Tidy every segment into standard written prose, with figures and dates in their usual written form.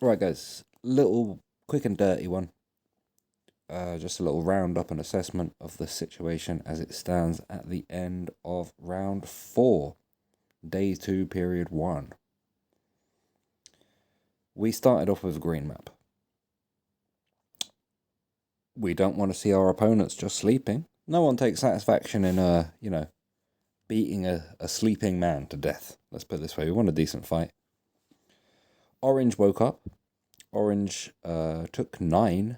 Right, guys, little quick and dirty one. Just a little roundup and assessment of the situation as it stands at the end of round 4, day 2, period 1. We started off with a green map. We don't want to see our opponents just sleeping. No one takes satisfaction in, beating a sleeping man to death. Let's put it this way. We want a decent fight. Orange woke up. Orange took 9,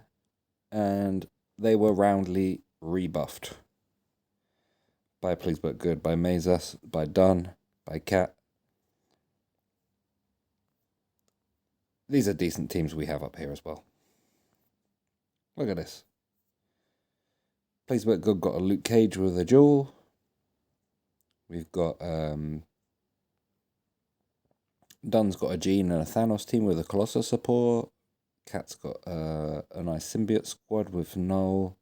and they were roundly rebuffed by Please But Good, by Mazas, by Dunn, by Cat. These are decent teams we have up here as well. Look at this. Please But Good got a Luke Cage with a Jewel. We've got Dunn's got a Gene and a Thanos team with a Colossus support. Cat's got a nice symbiote squad with Null.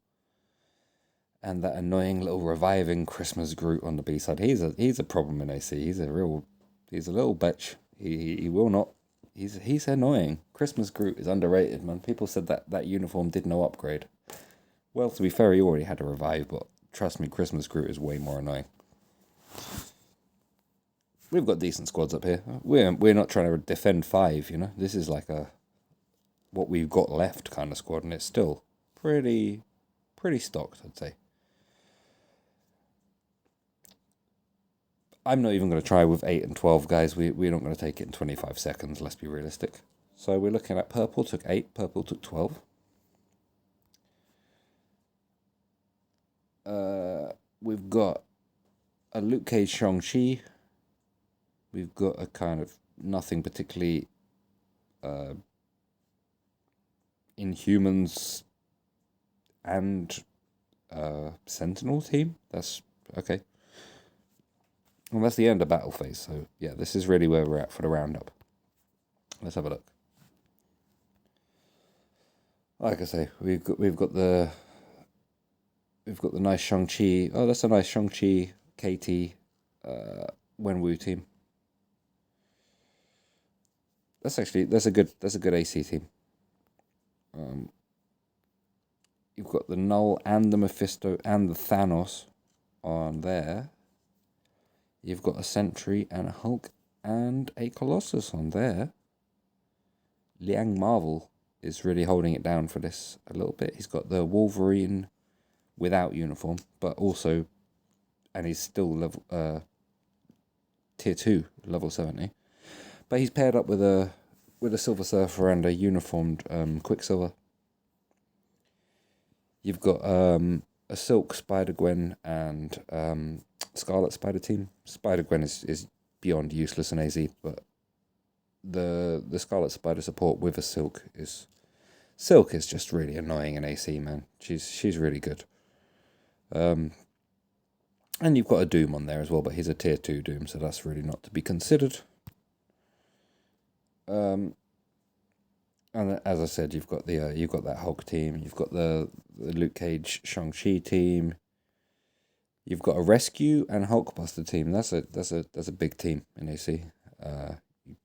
And that annoying little reviving Christmas Groot on the B side. He's a problem in AC. He's a little bitch. He will not. He's annoying. Christmas Groot is underrated, man. People said that uniform did no upgrade. Well, to be fair, he already had a revive, but trust me, Christmas Groot is way more annoying. We've got decent squads up here. We're not trying to defend 5, you know. This is like what we've got left kind of squad, and it's still pretty stocked, I'd say. I'm not even going to try with 8 and 12, guys. We're not going to take it in 25 seconds, let's be realistic. So we're looking at purple took 8, purple took 12. We've got a Luke Cage Shang-Chi. We've got a kind of nothing particularly Inhumans and Sentinel team. That's okay. Well, that's the end of battle phase. So yeah, this is really where we're at for the roundup. Let's have a look. Like I say, we've got the nice Shang-Chi. Oh, that's a nice Shang-Chi KT Wenwu team. That's a good AC team. You've got the Null and the Mephisto and the Thanos on there. You've got a Sentry and a Hulk and a Colossus on there. Liang Marvel is really holding it down for this a little bit. He's got the Wolverine without uniform, but also, and he's still level tier 2, level 70. But he's paired up with a Silver Surfer and a uniformed Quicksilver. You've got a Silk, Spider-Gwen, and Scarlet Spider team. Spider-Gwen is beyond useless in AZ, but the Scarlet Spider support with a Silk is just really annoying in AC, man. She's really good. And you've got a Doom on there as well, but he's a tier 2 Doom, so that's really not to be considered. And as I said, you've got that Hulk team, you've got the Luke Cage Shang-Chi team, you've got a Rescue and Hulkbuster team. That's a big team in AC.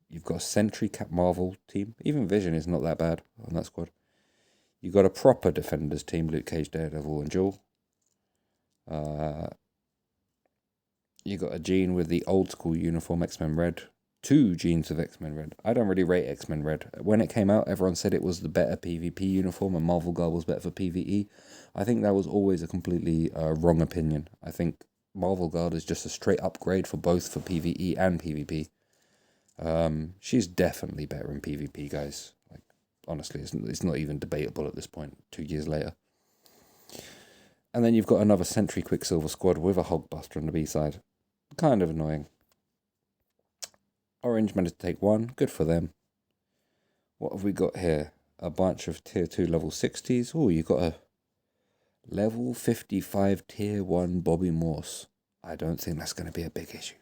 You've got a Sentry Cap Marvel team. Even Vision is not that bad on that squad. You've got a proper Defenders team: Luke Cage, Daredevil, and Jewel. You got a Gene with the old school uniform, X-Men Red. 2 Genes of X-Men Red. I don't really rate X-Men Red. When it came out, everyone said it was the better PvP uniform and Marvel Guard was better for PvE. I think that was always a completely wrong opinion. I think Marvel Guard is just a straight upgrade for both for PvE and PvP. She's definitely better in PvP, guys. Like, honestly, it's not even debatable at this point, 2 years later. And then you've got another Sentry Quicksilver squad with a Hulkbuster on the B side. Kind of annoying. Orange managed to take 1. Good for them. What have we got here? A bunch of tier 2 level 60s. Oh, you got a level 55 tier 1 Bobby Morse. I don't think that's going to be a big issue,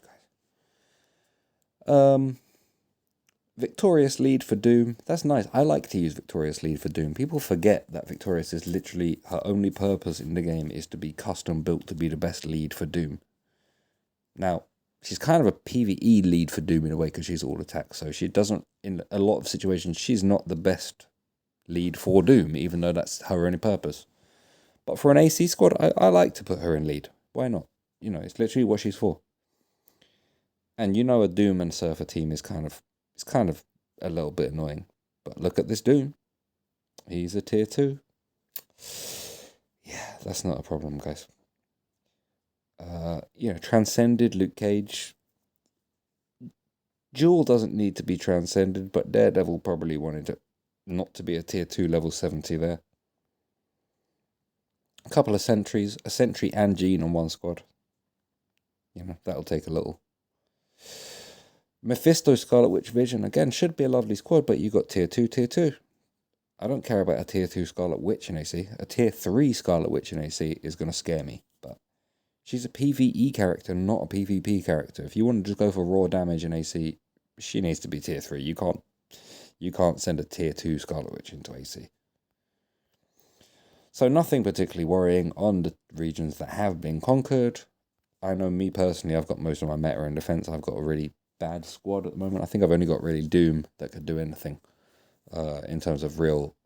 guys. Victorious lead for Doom. That's nice. I like to use Victorious lead for Doom. People forget that Victorious is literally her only purpose in the game is to be custom built to be the best lead for Doom. Now, she's kind of a PvE lead for Doom in a way because she's all attack. So she doesn't, in a lot of situations, she's not the best lead for Doom, even though that's her only purpose. But for an AC squad, I like to put her in lead. Why not? It's literally what she's for. And a Doom and Surfer team is kind of a little bit annoying. But look at this Doom. He's a tier 2. Yeah, that's not a problem, guys. Transcended Luke Cage. Jewel doesn't need to be transcended, but Daredevil probably wanted it not to be a tier 2 level 70 there. A couple of sentries, a sentry and Jean on one squad. That'll take a little. Mephisto, Scarlet Witch, Vision, again, should be a lovely squad, but you got tier 2, tier 2. I don't care about a tier 2 Scarlet Witch in AC. A tier 3 Scarlet Witch in AC is going to scare me, but she's a PvE character, not a PvP character. If you want to just go for raw damage in AC, she needs to be tier 3. You can't send a tier 2 Scarlet Witch into AC. So nothing particularly worrying on the regions that have been conquered. I know me personally, I've got most of my meta in defense. I've got a really bad squad at the moment. I think I've only got really Doom that could do anything in terms of real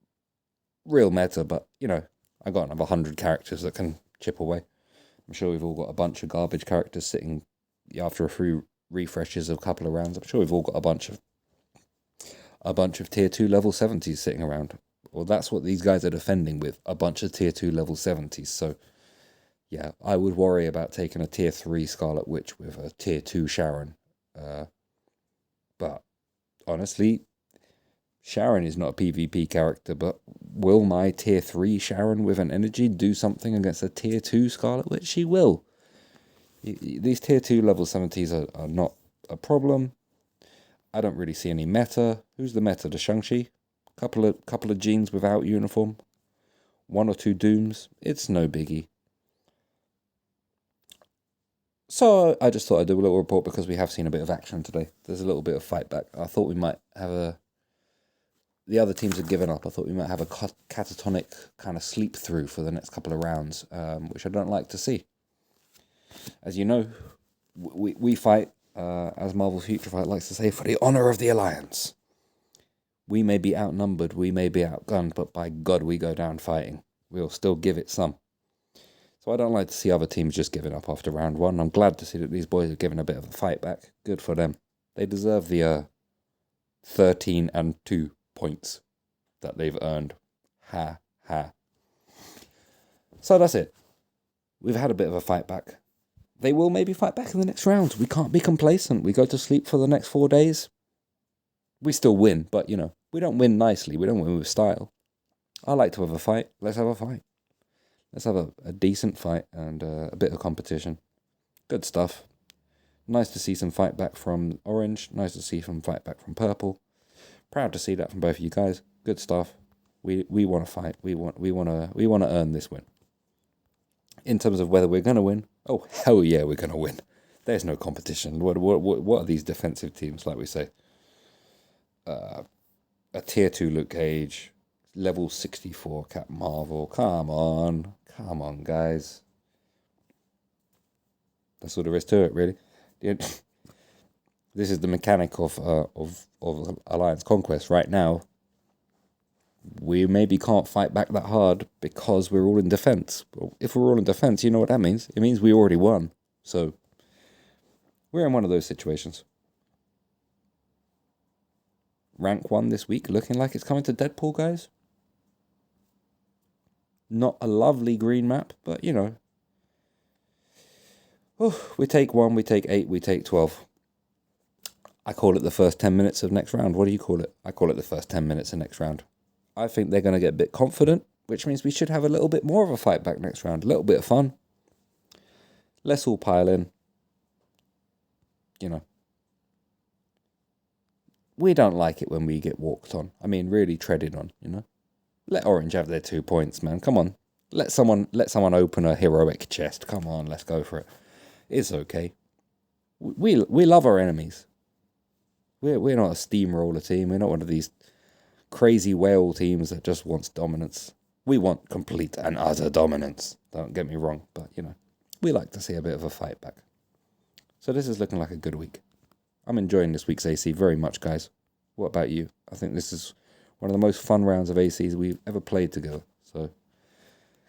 meta. But, I got another 100 characters that can chip away. I'm sure we've all got a bunch of garbage characters sitting after a few refreshes of a couple of rounds. I'm sure we've all got a bunch of tier 2 level 70s sitting around. Well, that's what these guys are defending with, a bunch of tier 2 level 70s. So, yeah, I would worry about taking a tier 3 Scarlet Witch with a tier 2 Sharon. But, honestly, Sharon is not a PvP character, but will my tier 3 Sharon with an energy do something against a tier 2 Scarlet Witch? She will. These tier 2 level 70s are not a problem. I don't really see any meta. Who's the meta? The Shang-Chi? Couple of Jeans without uniform. 1 or 2 Dooms. It's no biggie. So I just thought I'd do a little report because we have seen a bit of action today. There's a little bit of fight back. I thought we might have the other teams had given up. I thought we might have a catatonic kind of sleep through for the next couple of rounds, which I don't like to see. As you know, we fight, as Marvel's Future Fight likes to say, for the honor of the Alliance. We may be outnumbered, we may be outgunned, but by God, we go down fighting. We'll still give it some. So I don't like to see other teams just giving up after round 1. I'm glad to see that these boys are giving a bit of a fight back. Good for them. They deserve the 13-2 points that they've earned. Ha, ha. So that's it. We've had a bit of a fight back. They will maybe fight back in the next round. We can't be complacent. We go to sleep for the next 4 days. We still win, but, we don't win nicely. We don't win with style. I like to have a fight. Let's have a fight. Let's have a decent fight and a bit of competition. Good stuff. Nice to see some fight back from Orange. Nice to see some fight back from Purple. Proud to see that from both of you guys. Good stuff. We want to fight. We want to earn this win. In terms of whether we're going to win, oh hell yeah, we're going to win. There's no competition. What are these defensive teams, like we say? A tier 2 Luke Cage, level 64 Captain Marvel. Come on, guys. That's all there is to it, really. This is the mechanic of Alliance Conquest right now. We maybe can't fight back that hard because we're all in defense. Well, if we're all in defense, you know what that means? It means we already won. So we're in one of those situations. Rank 1 this week, looking like it's coming to Deadpool, guys. Not a lovely green map, but, Oh, we take 1, we take 8, we take 12. I call it the first 10 minutes of next round. What do you call it? I call it the first 10 minutes of next round. I think they're going to get a bit confident, which means we should have a little bit more of a fight back next round. A little bit of fun. Let's all pile in. We don't like it when we get walked on. I mean, really treaded on, Let Orange have their 2 points, man. Come on. Let someone open a heroic chest. Come on, let's go for it. It's okay. We love our enemies. We're not a steamroller team. We're not one of these crazy whale teams that just wants dominance. We want complete and utter dominance. Don't get me wrong, but, we like to see a bit of a fight back. So this is looking like a good week. I'm enjoying this week's AC very much, guys. What about you? I think this is one of the most fun rounds of ACs we've ever played together. So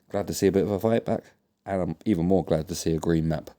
glad to see a bit of a fight back. And I'm even more glad to see a green map.